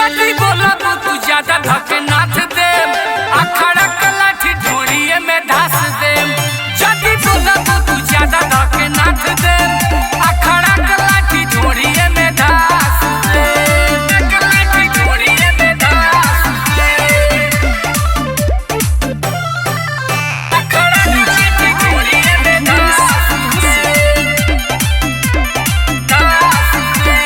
जदी बोला तू ज्यादा धके नाथ दे, अखड़ा के लाठी ढोड़िए में धास दे। जदी बोला तू ज्यादा धके नाथ दे, अखड़ा के लाठी ढोड़िए में धास दे। लाठी ढोड़िए में धास दे। अखड़ा के लाठी ढोड़िए में धास दे। धास दे।